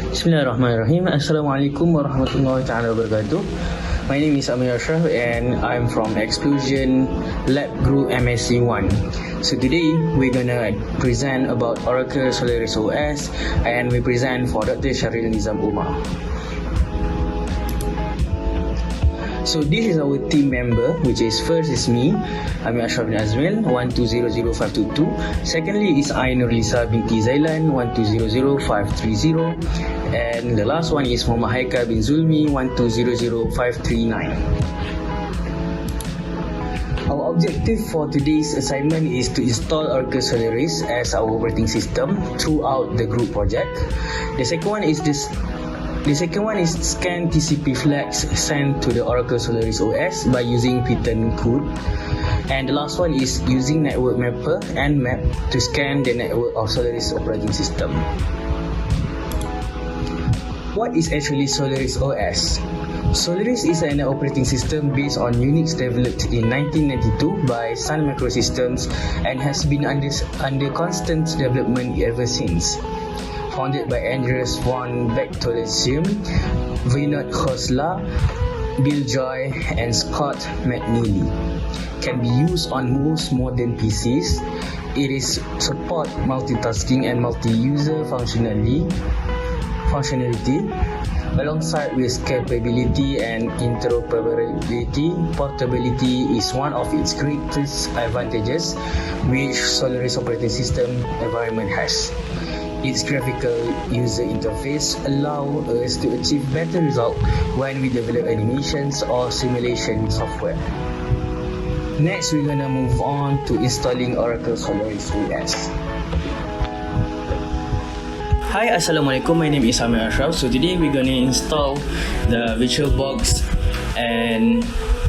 Bismillahirrahmanirrahim. Assalamualaikum warahmatullahi taala wabarakatuh. My name is Amir Ashraf and I'm from Xplosion Lab Group MSC1. So today we're gonna present about Oracle Solaris OS and we present for Dr. Sharil Nizam Umar. So this is our team member, which is first is me, Amir Ashraf bin Azmil, 1200522. Secondly is Ainur Lisa binti Zailan, 1200530. And the last one is Muhammad Haikal bin Zulmi, 1200539. Our objective for today's assignment is to install Oracle Solaris as our operating system throughout the group project. The second one is scan TCP flags sent to the Oracle Solaris OS by using Python code. And the last one is using network mapper and map to scan the network of Solaris operating system. What is actually Solaris OS? Solaris is an operating system based on Unix developed in 1992 by Sun Microsystems and has been under constant development ever since. Founded by Andreas von Bechtolsheim, Vinod Khosla, Bill Joy and Scott McNeely. Can be used on most modern PCs. It is support multitasking and multi-user functionality alongside with capability and interoperability. Portability is one of its greatest advantages which Solaris operating system environment has. Its graphical user interface allows us to achieve better results when we develop animations or simulation software. Next, we're gonna move on to installing Oracle Solaris OS. Hi, Assalamualaikum. My name is Amir Ashraf. So today we're gonna install the VirtualBox and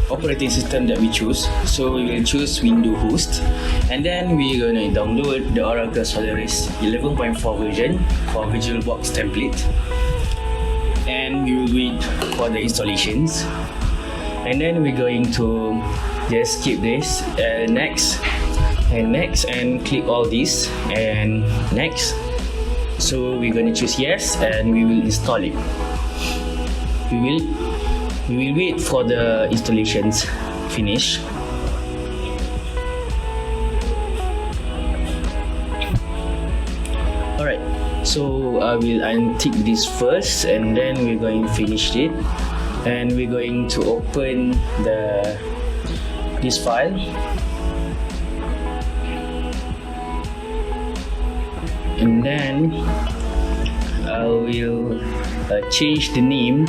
operating system that we choose. So we will choose Windows host and then we're gonna download the Oracle Solaris 11.4 version for VirtualBox template, and we will wait for the installations, and then we're going to just skip this next and click all this and next. So we're gonna choose yes and we will install it. We will wait for the installations finish. Alright, so I will untick this first and then we're going to finish it, and we're going to open this file. And then I will change the name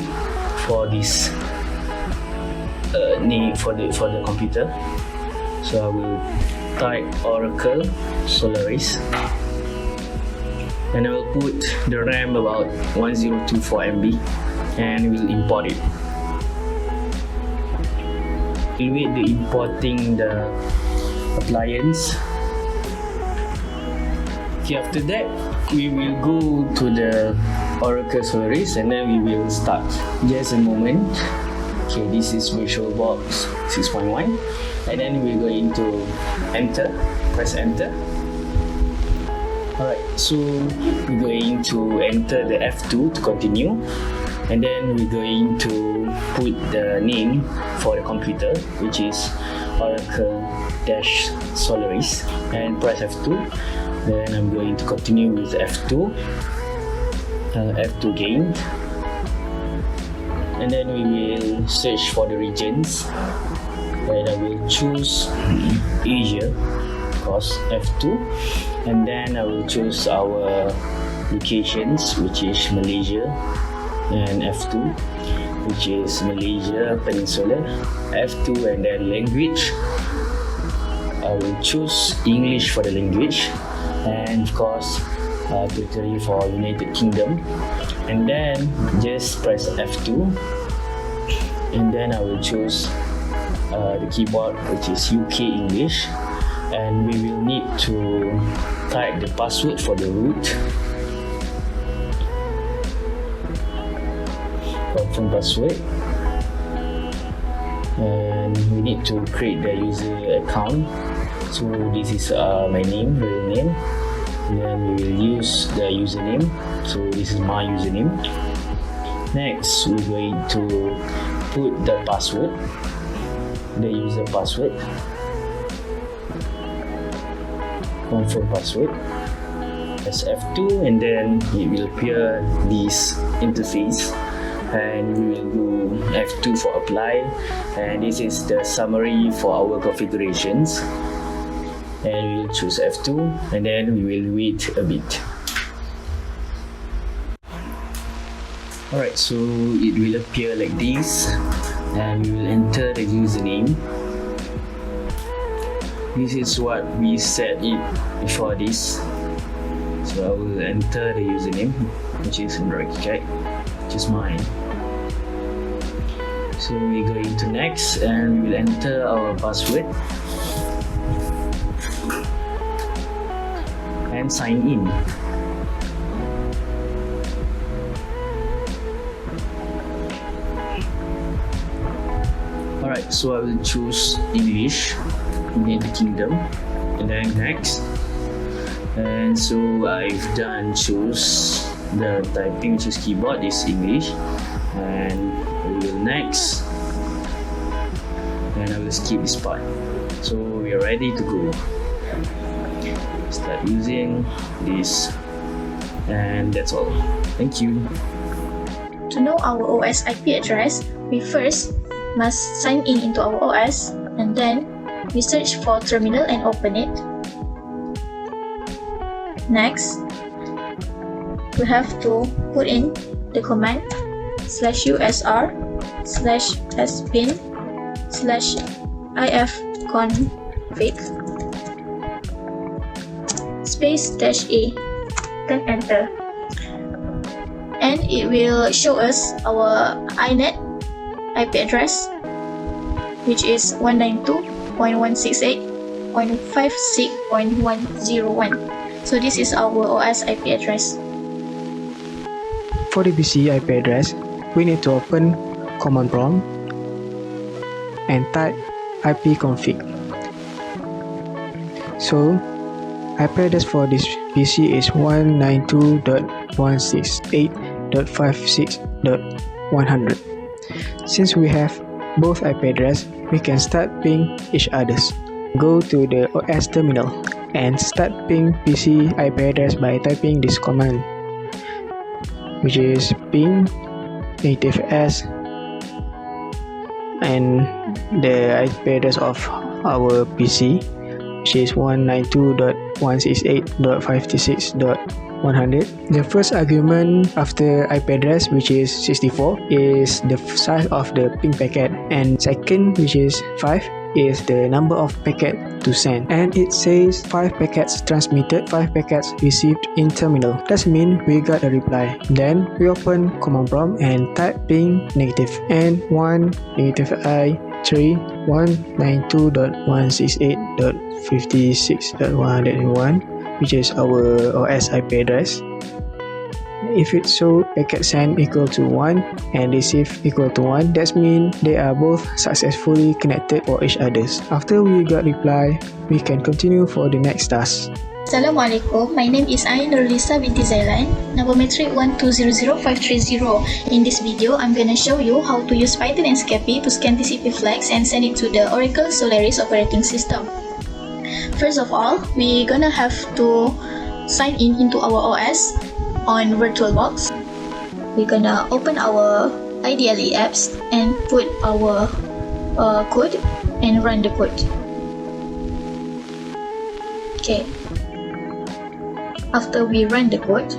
for this name for the computer. So I will type Oracle Solaris and I will put the RAM about 1024 MB and we'll import it. We'll wait the importing the appliance. Okay, after that we will go to the Oracle Solaris and then we will start. Just a moment. Okay, this is VirtualBox 6.1 and then we're going to press enter. Alright, so we're going to enter the F2 to continue, and then we're going to put the name for the computer, which is Oracle-Solaris, and press F2. Then I'm going to continue with F2 gain, and then we will search for the regions, and I will choose Asia, because F2, and then I will choose our locations, which is Malaysia, and F2, which is Malaysia Peninsula, F2, and then language, I will choose English for the language, and of course territory for United Kingdom, and then just press F2 and then I will choose the keyboard, which is UK English, and we will need to type the password for the root, confirm password, and we need to create the user account. So this is my name, real name, and then we will use the username. So this is my username. Next, we're going to put the password, the user password, confirm password as F2, and then it will appear this interface, and we will do F2 for apply, and this is the summary for our configurations, and we will choose F2, and then we will wait a bit. Alright, so it will appear like this, and we will enter the username. This is what we set it before this. So I will enter the username, which is Cat, which is mine. So we go into next, and we will enter our password and sign in. Alright, so I will choose English, United Kingdom, and then next. And so I've done choose the typing, which is keyboard is English, and we will next, and I will skip this part. So we are ready to go. Start using this, and that's all. Thank you. To know our OS IP address, we first must sign in into our OS, and then we search for terminal and open it. Next, we have to put in the command /usr/sbin/ifconfig /a, then enter, and it will show us our iNet IP address, which is 192.168.56.101. So this is our OS IP address. For the PC IP address, we need to open command prompt and type ipconfig. So IP address for this PC is 192.168.56.100. Since we have both IP address, we can start ping each others. Go to the OS terminal and start ping PC IP address by typing this command, which is ping -s and the IP address of our PC, which is 192.168.56.100. The first argument after IP address, which is 64, is the size of the ping packet, and second, which is 5, is the number of packet to send, and it says 5 packets transmitted, 5 packets received in terminal. That means we got a reply. Then we open command prompt and type ping -n 1 -i 3 192.168.56.101, which is our OS IP address. If it show packet send equal to 1 and receive equal to 1, that means they are both successfully connected for each others. After we got reply, we can continue for the next task. Assalamualaikum, my name is Ain Nurlisa binti Zailan, number metric 1200530. In this video, I'm gonna show you how to use Python and Scapy to scan TCP flags and send it to the Oracle Solaris operating system. First of all, we're gonna have to sign in into our OS on VirtualBox. We're gonna open our IDLE apps and put our code and run the code. Okay. After we run the code,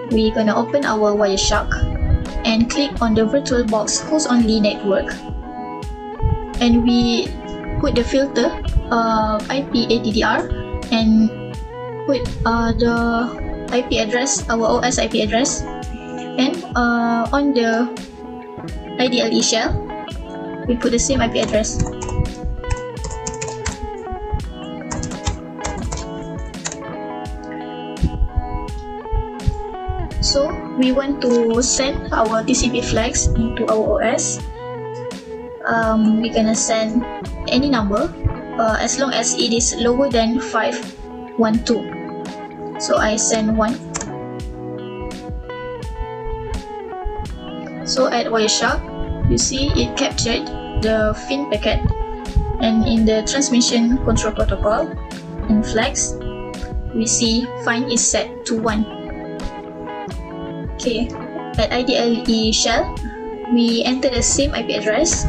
we're gonna open our Wireshark and click on the VirtualBox host only network, and we put the filter IP ADDR and put the IP address, our OS IP address, and on the IDLE shell we put the same IP address. So we want to send our TCP flags into our OS. We're gonna send any number as long as it is lower than 512. So I send 1. So at Wireshark, you see it captured the FIN packet, and in the transmission control protocol in flags, we see find is set to 1. Okay, at IDLE shell, we enter the same IP address.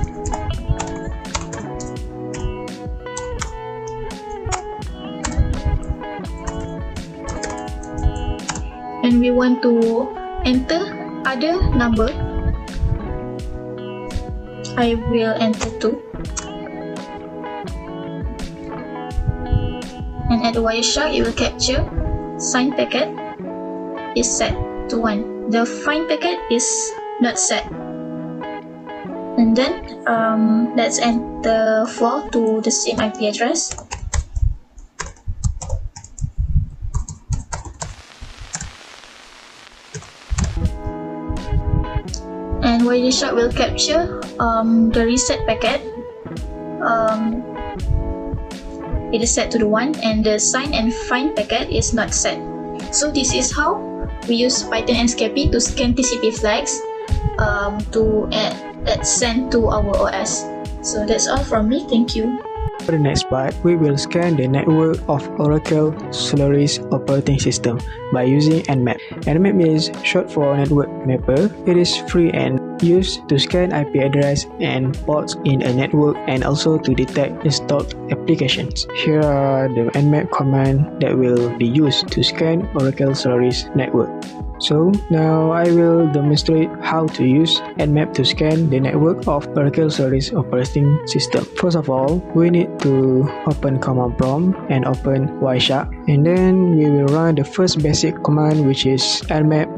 And we want to enter other number. I will enter 2. And at the Wireshark, it will capture signed packet is set to 1. The find packet is not set. And then let's enter 4 to the same IP address. And Wireshark will capture the reset packet. It is set to the 1, and the sign and find packet is not set. So this is how we use Python and Scapy to scan TCP flags to send to our OS. So that's all from me. Thank you. For the next part, we will scan the network of Oracle Solaris operating system by using Nmap. Nmap is short for Network Mapper. It is free and used to scan IP address and ports in a network, and also to detect installed applications. Here are the Nmap command that will be used to scan Oracle Solaris network. So now I will demonstrate how to use Nmap to scan the network of Oracle Solaris operating system. First of all, we need to open command prompt and open Wireshark, and then we will run the first basic command, which is nmap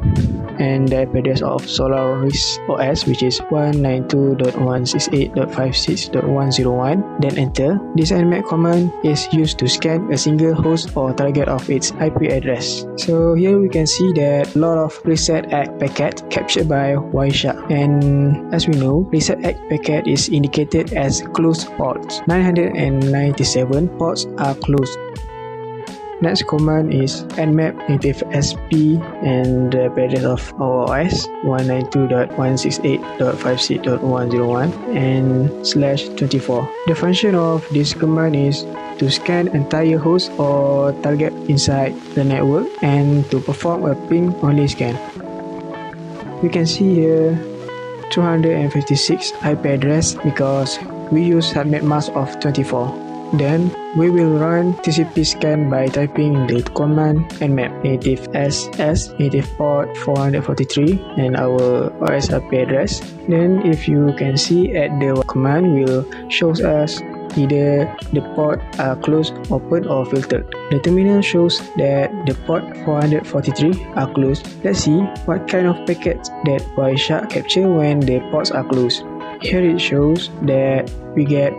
and the IP address of Solaris OS, which is 192.168.56.101. Then enter. This nmap command is used to scan a single host or target of its IP address. So here we can see that a lot of reset ACK packet captured by Wireshark, and as we know, reset ACK packet is indicated as closed ports. 997 ports are closed. Next command is nmap native SP and the address of our OS 192.168.56.101 and /24. The function of this command is to scan entire host or target inside the network and to perform a ping only scan. We can see here 256 IP address because we use subnet mask of 24. Then we will run TCP scan by typing the command nmap native ss native port 443 and our OS IP address. Then if you can see at the command will shows us either the port are closed, open or filtered. The terminal shows that the port 443 are closed. Let's see what kind of packets that Wireshark capture when the ports are closed. Here it shows that we get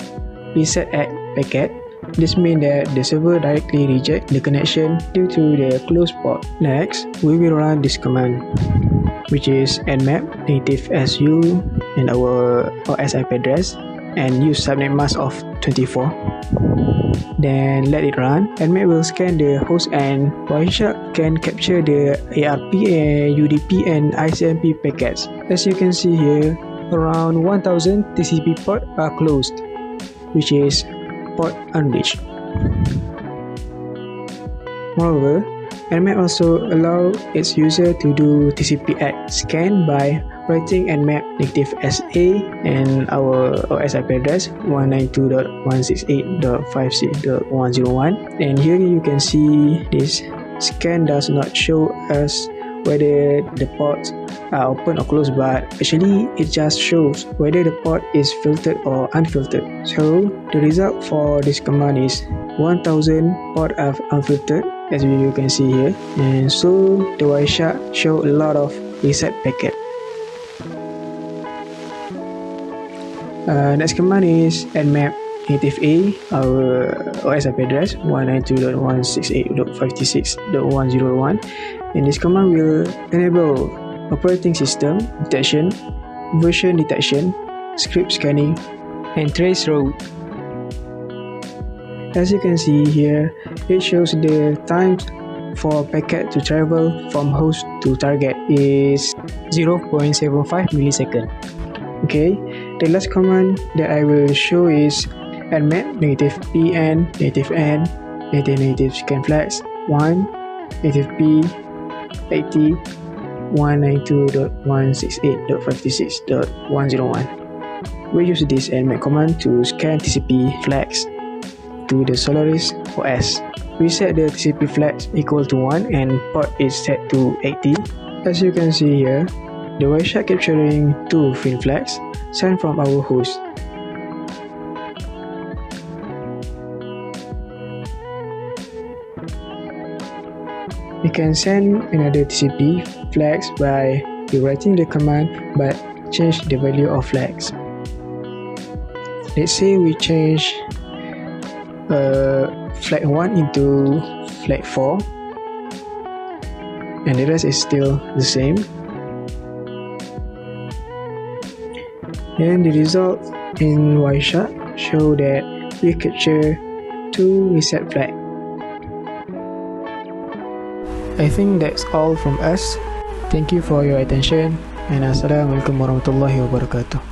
reset ACK packet. This means that the server directly reject the connection due to the closed port. Next, we will run this command, which is nmap native su and our OS IP address and use subnet mask of 24. Then let it run. Nmap will scan the host and Wireshark can capture the ARP, UDP and ICMP packets. As you can see here, around 1000 TCP ports are closed, which is port unreached. Moreover, Nmap also allows its user to do TCP ACK scan by writing nmap native SA and our OS IP address 192.168.56.101. And here you can see this scan does not show us whether the ports are open or closed, but actually it just shows whether the port is filtered or unfiltered. So the result for this command is 1000 port are unfiltered, as you can see here, and so the Wireshark show a lot of reset packet. Next command is nmap native A, our OS IP address 192.168.56.101, and this command will enable operating system detection, version detection, script scanning, and trace route. As you can see here, it shows the times for packet to travel from host to target is 0.75 millisecond. Okay, the last command that I will show is nmap -pn, -n, -, scan flags 1, -p, 80, 192.168.56.101. We use this nmap command to scan TCP flags to the Solaris OS. We set the TCP flags equal to 1 and port is set to 80. As you can see here, the Wireshark capturing 2 fin flags sent from our host. We can send another TCP flags by rewriting the command but change the value of flags. Let's say we change flag 1 into flag 4 and the rest is still the same. And the result in Wireshark show that we capture 2 reset flags. I think that's all from us. Thank you for your attention and Assalamualaikum warahmatullahi wabarakatuh.